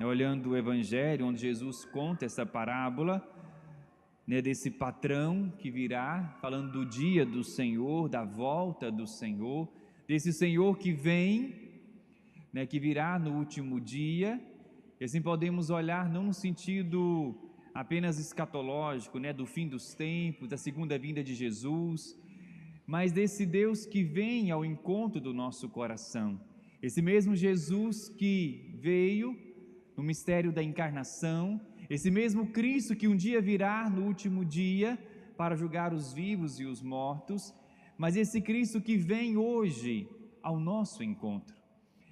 olhando o Evangelho, onde Jesus conta essa parábola, desse patrão que virá, falando do dia do Senhor, da volta do Senhor, desse Senhor que vem, que virá no último dia. E assim podemos olhar não no sentido apenas escatológico, do fim dos tempos, da segunda vinda de Jesus, mas desse Deus que vem ao encontro do nosso coração. Esse mesmo Jesus que veio no mistério da encarnação, esse mesmo Cristo que um dia virá no último dia para julgar os vivos e os mortos, mas esse Cristo que vem hoje ao nosso encontro,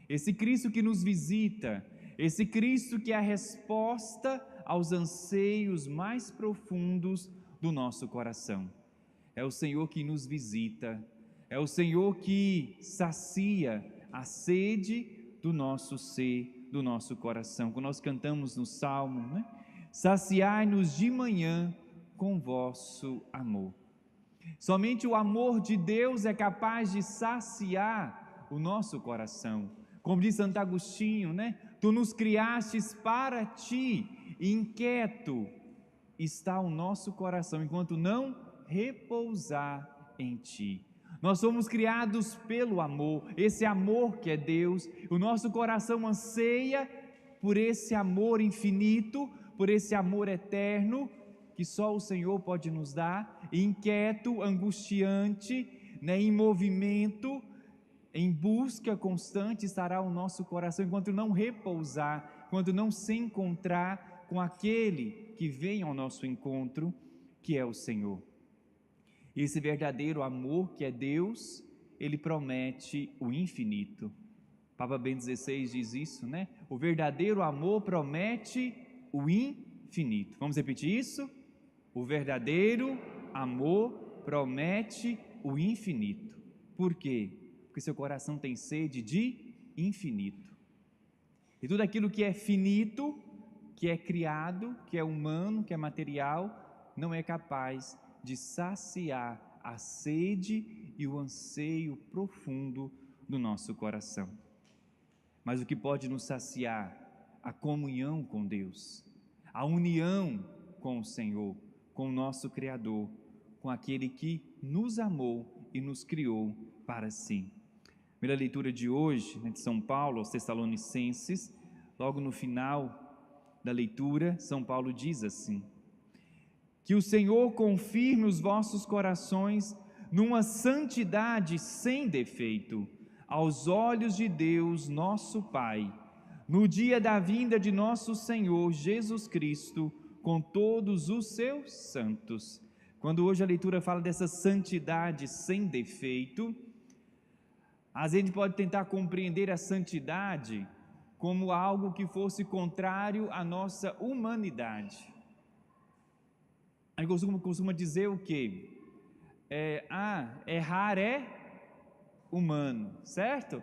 esse Cristo que nos visita, esse Cristo que é a resposta aos anseios mais profundos do nosso coração. É o Senhor que nos visita, é o Senhor que sacia a sede do nosso ser, do nosso coração. Quando nós cantamos no Salmo, saciai-nos de manhã com vosso amor. Somente o amor de Deus é capaz de saciar o nosso coração. Como diz Santo Agostinho, tu nos criastes para ti, inquieto está o nosso coração, enquanto não repousar em ti. Nós somos criados pelo amor, esse amor que é Deus. O nosso coração anseia por esse amor infinito, por esse amor eterno, que só o Senhor pode nos dar, inquieto, angustiante, em movimento, em busca constante estará o nosso coração, enquanto não repousar, enquanto não se encontrar com aquele que vem ao nosso encontro, que é o Senhor. Esse verdadeiro amor que é Deus, ele promete o infinito. Papa Bento XVI diz isso, O verdadeiro amor promete o infinito. Vamos repetir isso? O verdadeiro amor promete o infinito. Por quê? Porque seu coração tem sede de infinito. E tudo aquilo que é finito, que é criado, que é humano, que é material, não é capaz de saciar a sede e o anseio profundo do nosso coração. Mas o que pode nos saciar? A comunhão com Deus, a união com o Senhor, com o nosso Criador, com aquele que nos amou e nos criou para si. Primeira leitura de hoje, de São Paulo aos Tessalonicenses, logo no final da leitura, São Paulo diz assim: que o Senhor confirme os vossos corações numa santidade sem defeito, aos olhos de Deus nosso Pai, no dia da vinda de nosso Senhor Jesus Cristo, com todos os seus santos. Quando hoje a leitura fala dessa santidade sem defeito, às vezes a gente pode tentar compreender a santidade como algo que fosse contrário à nossa humanidade. A gente costuma dizer o quê? Errar é humano, certo?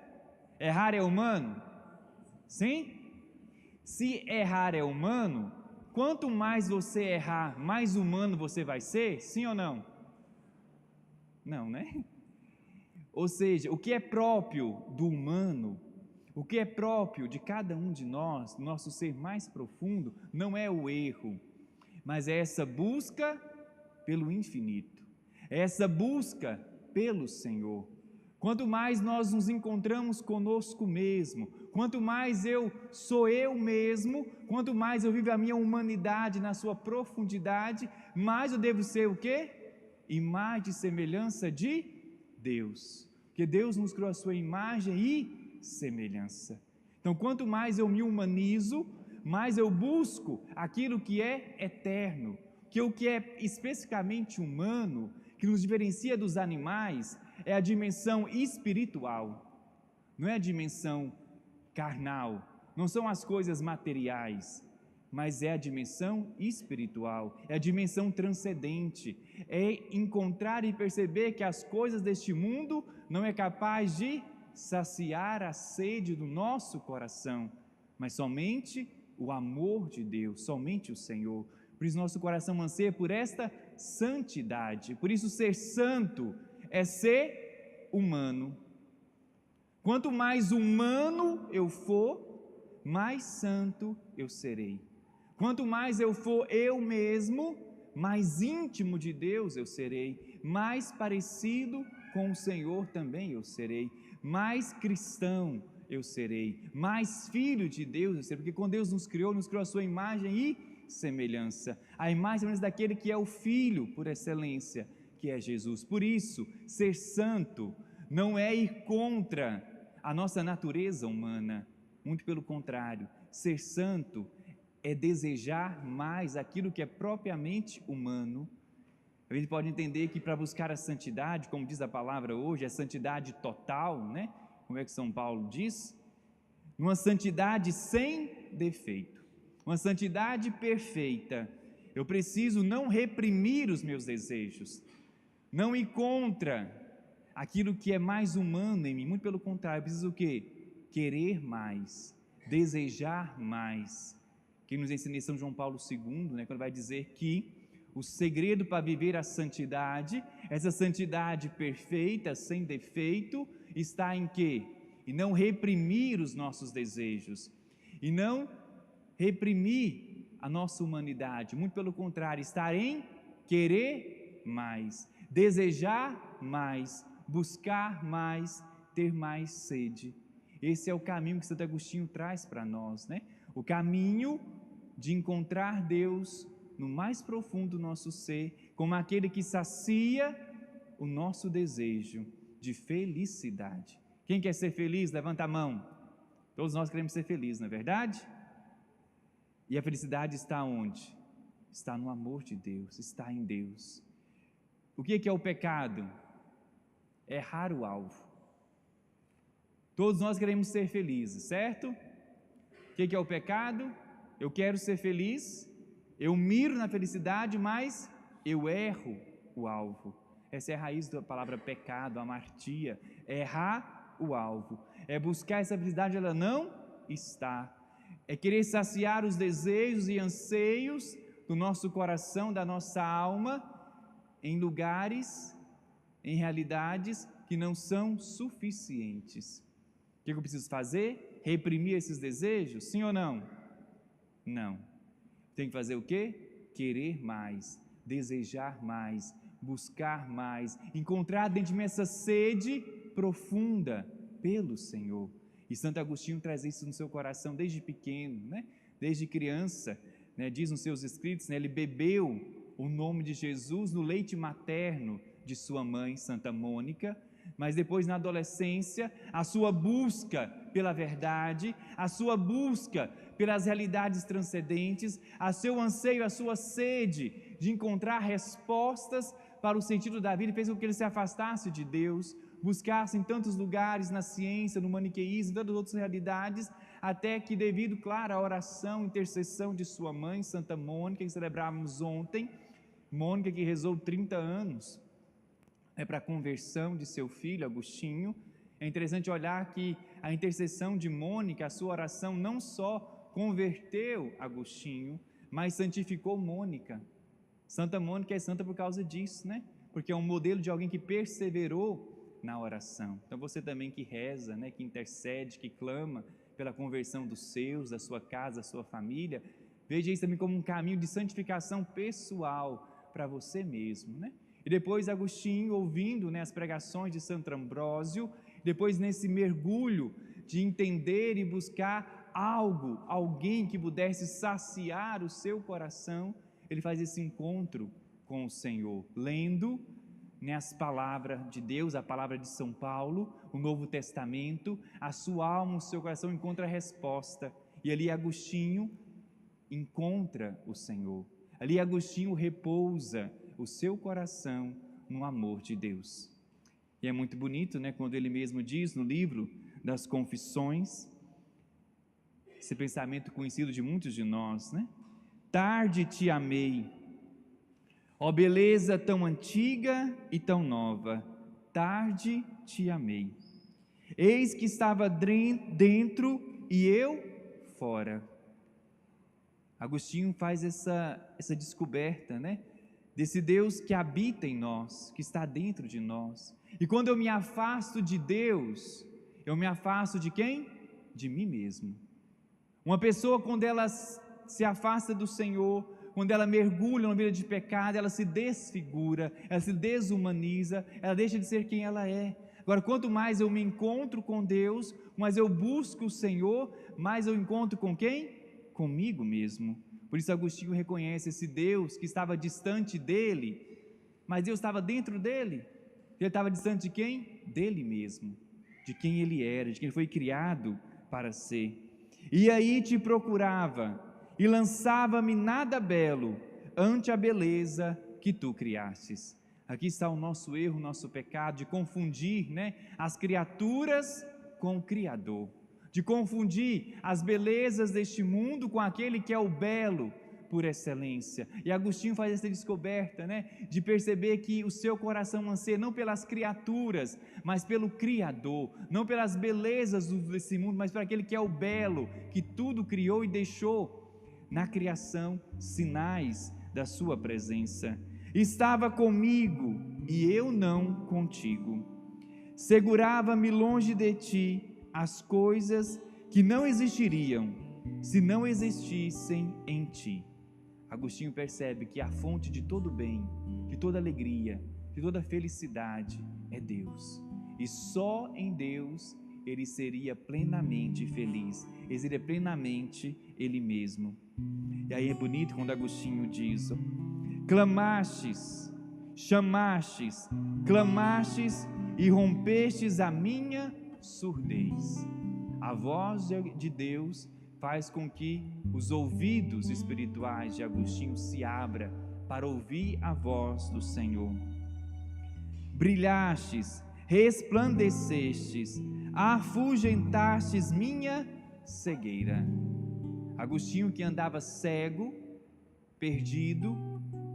Errar é humano? Sim? Se errar é humano, quanto mais você errar, mais humano você vai ser? Sim ou não? Não, Ou seja, o que é próprio do humano, o que é próprio de cada um de nós, nosso ser mais profundo, não é o erro, mas é essa busca pelo infinito, é essa busca pelo Senhor. Quanto mais nós nos encontramos conosco mesmo, quanto mais eu sou eu mesmo, quanto mais eu vivo a minha humanidade na sua profundidade, mais eu devo ser o quê? Imagem e semelhança de Deus, porque Deus nos criou a sua imagem e semelhança. Então, quanto mais eu me humanizo, mais eu busco aquilo que é eterno, que o que é especificamente humano, que nos diferencia dos animais, é a dimensão espiritual, não é a dimensão carnal, não são as coisas materiais, mas é a dimensão espiritual, é a dimensão transcendente, é encontrar e perceber que as coisas deste mundo não é capaz de saciar a sede do nosso coração, mas somente o amor de Deus, somente o Senhor. Por isso nosso coração anseia por esta santidade, por isso ser santo é ser humano. Quanto mais humano eu for, mais santo eu serei. Quanto mais eu for eu mesmo, mais íntimo de Deus eu serei, mais parecido com o Senhor também eu serei, mais cristão eu serei, mais filho de Deus eu serei, porque quando Deus nos criou a sua imagem e semelhança, a imagem e semelhança daquele que é o Filho por excelência, que é Jesus. Por isso, ser santo não é ir contra a nossa natureza humana, muito pelo contrário, ser santo é desejar mais aquilo que é propriamente humano. A gente pode entender que para buscar a santidade, como diz a palavra hoje, a santidade total, né? Como é que São Paulo diz? Uma santidade sem defeito, uma santidade perfeita. Eu preciso não reprimir os meus desejos, não ir contra aquilo que é mais humano em mim, muito pelo contrário, eu preciso o quê? Querer mais, desejar mais. Que nos ensina em São João Paulo II, né, quando vai dizer que o segredo para viver a santidade, essa santidade perfeita, sem defeito, está em quê? E não reprimir os nossos desejos, e não reprimir a nossa humanidade, muito pelo contrário, estar em querer mais, desejar mais, buscar mais, ter mais sede. Esse é o caminho que Santo Agostinho traz para nós, né? O caminho de encontrar Deus no mais profundo do nosso ser, como aquele que sacia o nosso desejo de felicidade. Quem quer ser feliz, levanta a mão. Todos nós queremos ser felizes, não é verdade? E a felicidade está onde? Está no amor de Deus, está em Deus. O que é o pecado? Errar o alvo. Todos nós queremos ser felizes, certo? O que é o pecado? Eu quero ser feliz, eu miro na felicidade, mas eu erro o alvo. Essa é a raiz da palavra pecado, amartia, é errar o alvo, é buscar essa felicidade, ela não está, é querer saciar os desejos e anseios do nosso coração, da nossa alma, em lugares, em realidades que não são suficientes. O que eu preciso fazer? Reprimir esses desejos? Sim ou não? Não. Tem que fazer o quê? Querer mais, desejar mais, buscar mais, encontrar dentro de mim essa sede profunda pelo Senhor. E Santo Agostinho traz isso no seu coração desde pequeno, né? Desde criança, né? Diz nos seus escritos, né? Ele bebeu o nome de Jesus no leite materno de sua mãe, Santa Mônica, mas depois na adolescência, a sua busca pela verdade, a sua busca pelas realidades transcendentes, a seu anseio, a sua sede de encontrar respostas para o sentido da vida, fez com que ele se afastasse de Deus, buscasse em tantos lugares, na ciência, no maniqueísmo, em tantas outras realidades, até que devido, claro, à oração, intercessão de sua mãe, Santa Mônica, que celebrávamos ontem, Mônica que rezou 30 anos, para a conversão de seu filho, Agostinho. É interessante olhar que a intercessão de Mônica, a sua oração, não só converteu Agostinho, mas santificou Mônica. Santa Mônica é santa por causa disso, né? Porque é um modelo de alguém que perseverou na oração. Então você também que reza, né? Que intercede, que clama pela conversão dos seus, da sua casa, da sua família, veja isso também como um caminho de santificação pessoal para você mesmo, né? E depois Agostinho, ouvindo, né, as pregações de Santo Ambrósio, depois nesse mergulho de entender e buscar algo, alguém que pudesse saciar o seu coração, ele faz esse encontro com o Senhor, lendo, né, as palavras de Deus, a palavra de São Paulo, o Novo Testamento, a sua alma, o seu coração encontra a resposta, e ali Agostinho encontra o Senhor, ali Agostinho repousa o seu coração no amor de Deus. E é muito bonito, né, quando ele mesmo diz no livro das Confissões, esse pensamento conhecido de muitos de nós, né? Tarde te amei, ó beleza tão antiga e tão nova, tarde te amei. Eis que estava dentro e eu fora. Agostinho faz essa descoberta, né? Desse Deus que habita em nós, que está dentro de nós. E quando eu me afasto de Deus, eu me afasto de quem? De mim mesmo. Uma pessoa, quando ela se afasta do Senhor, quando ela mergulha numa vida de pecado, ela se desfigura, ela se desumaniza, ela deixa de ser quem ela é. Agora, quanto mais eu me encontro com Deus, mais eu busco o Senhor, mais eu encontro com quem? Comigo mesmo. Por isso Agostinho reconhece esse Deus que estava distante dele, mas Deus estava dentro dele. Ele estava distante de quem? Dele mesmo, de quem ele era, de quem ele foi criado para ser. E aí te procurava, e lançava-me nada belo ante a beleza que tu criastes. Aqui está o nosso erro, o nosso pecado, de confundir, as criaturas com o Criador, de confundir as belezas deste mundo com aquele que é o belo por excelência. E Agostinho faz essa descoberta, de perceber que o seu coração anseia não pelas criaturas, mas pelo Criador, não pelas belezas desse mundo, mas por aquele que é o belo, que tudo criou e deixou na criação sinais da sua presença. Estava comigo e eu não contigo. Segurava-me longe de ti as coisas que não existiriam se não existissem em ti. Agostinho percebe que a fonte de todo bem, de toda alegria, de toda felicidade é Deus. E só em Deus ele seria plenamente feliz, ele seria plenamente ele mesmo. E aí é bonito quando Agostinho diz: clamastes, chamastes, clamastes e rompestes a minha surdez. A voz de Deus faz com que os ouvidos espirituais de Agostinho se abram para ouvir a voz do Senhor. Brilhastes, resplandecestes, afugentastes minha cegueira. Agostinho, que andava cego, perdido,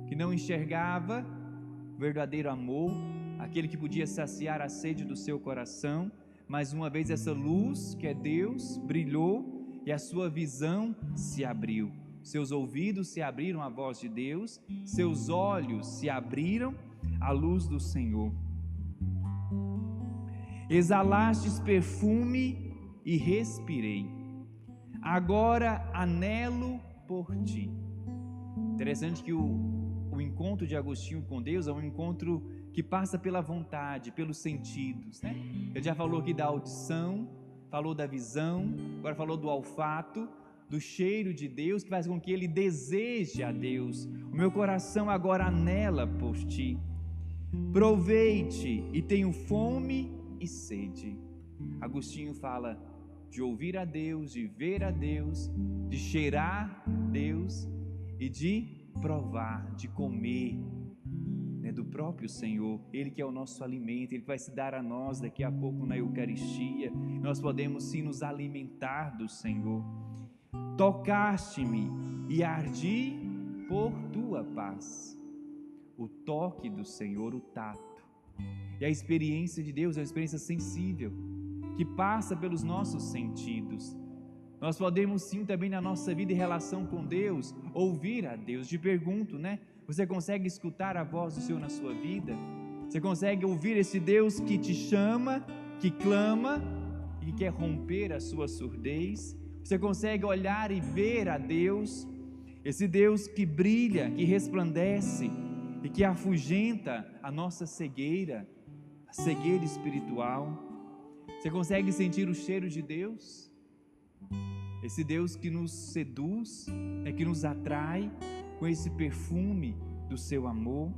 que não enxergava o verdadeiro amor, aquele que podia saciar a sede do seu coração, mas uma vez essa luz, que é Deus, brilhou e a sua visão se abriu. Seus ouvidos se abriram à voz de Deus, seus olhos se abriram à luz do Senhor. Exalastes perfume e respirei. Agora anelo por ti. Interessante que o encontro de Agostinho com Deus é um encontro que passa pela vontade, pelos sentidos, Ele já falou aqui da audição, falou da visão, agora falou do olfato, do cheiro de Deus, que faz com que ele deseje a Deus. O meu coração agora anela por ti. Provei-te e tenho fome e sede. Agostinho fala de ouvir a Deus, de ver a Deus, de cheirar Deus e de provar, de comer do próprio Senhor. Ele que é o nosso alimento, Ele que vai se dar a nós daqui a pouco na Eucaristia. Nós podemos sim nos alimentar do Senhor. Tocaste-me e ardi por tua paz. O toque do Senhor, o tato. E a experiência de Deus é uma experiência sensível, que passa pelos nossos sentidos. Nós podemos sim também na nossa vida em relação com Deus, ouvir a Deus. Te pergunto, você consegue escutar a voz do Senhor na sua vida? Você consegue ouvir esse Deus que te chama, que clama e que quer romper a sua surdez? Você consegue olhar e ver a Deus, esse Deus que brilha, que resplandece e que afugenta a nossa cegueira, a cegueira espiritual? Você consegue sentir o cheiro de Deus? Esse Deus que nos seduz, que nos atrai com esse perfume do seu amor.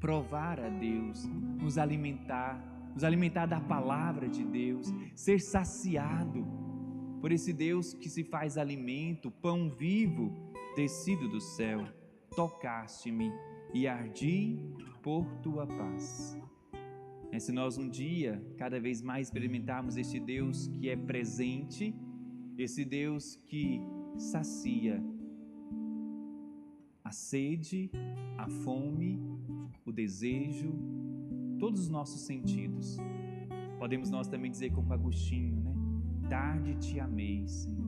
Provar a Deus, nos alimentar da palavra de Deus, ser saciado por esse Deus que se faz alimento, pão vivo, descido do céu. Tocaste-me e ardi por tua paz. Se nós um dia, cada vez mais experimentarmos esse Deus que é presente, esse Deus que sacia a sede, a fome, o desejo, todos os nossos sentidos, podemos nós também dizer como Agostinho, tarde te amei, Senhor.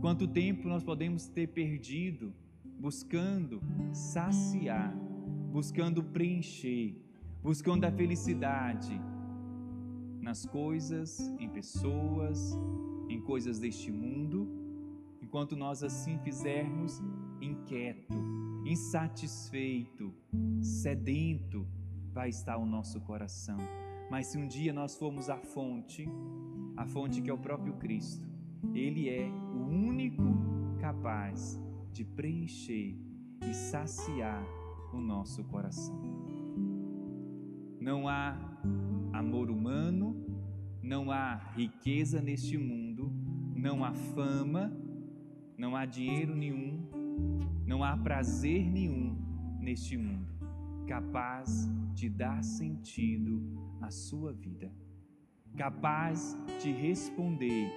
Quanto tempo nós podemos ter perdido buscando saciar, buscando preencher, buscando a felicidade nas coisas, em pessoas, em coisas deste mundo. Enquanto nós assim fizermos, inquieto, insatisfeito, sedento, vai estar o nosso coração. Mas se um dia nós formos à fonte que é o próprio Cristo, Ele é o único capaz de preencher e saciar o nosso coração. Não há amor humano, não há riqueza neste mundo, não há fama, não há dinheiro nenhum, não há prazer nenhum neste mundo capaz de dar sentido à sua vida, capaz de responder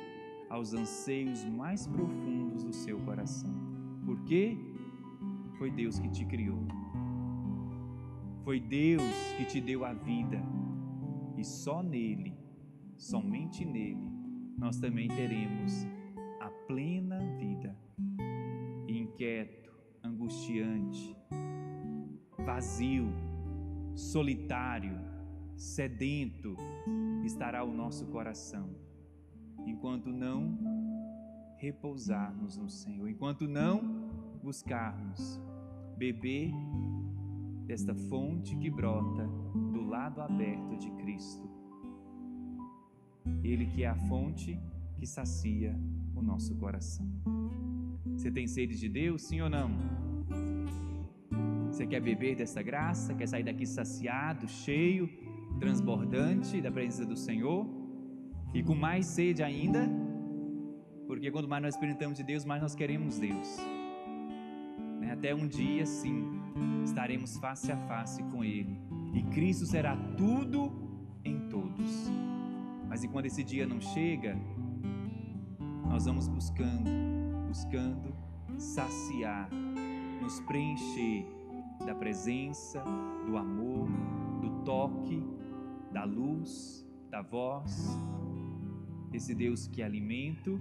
aos anseios mais profundos do seu coração. Porque foi Deus que te criou, foi Deus que te deu a vida, e só nele, somente nele, nós também teremos a plena vida. Inquieto, angustiante, vazio, solitário, sedento estará o nosso coração, enquanto não repousarmos no Senhor, enquanto não buscarmos beber desta fonte que brota do lado aberto de Cristo. Ele que é a fonte que sacia o nosso coração. Você tem sede de Deus, sim ou não? Você quer beber dessa graça? Quer sair daqui saciado, cheio, transbordante da presença do Senhor? E com mais sede ainda? Porque quanto mais nós experimentamos de Deus, mais nós queremos Deus. Até um dia, sim, estaremos face a face com Ele. E Cristo será tudo em todos. Mas enquanto esse dia não chega, nós vamos buscando saciar, nos preencher da presença, do amor, do toque, da luz, da voz, desse Deus que é alimento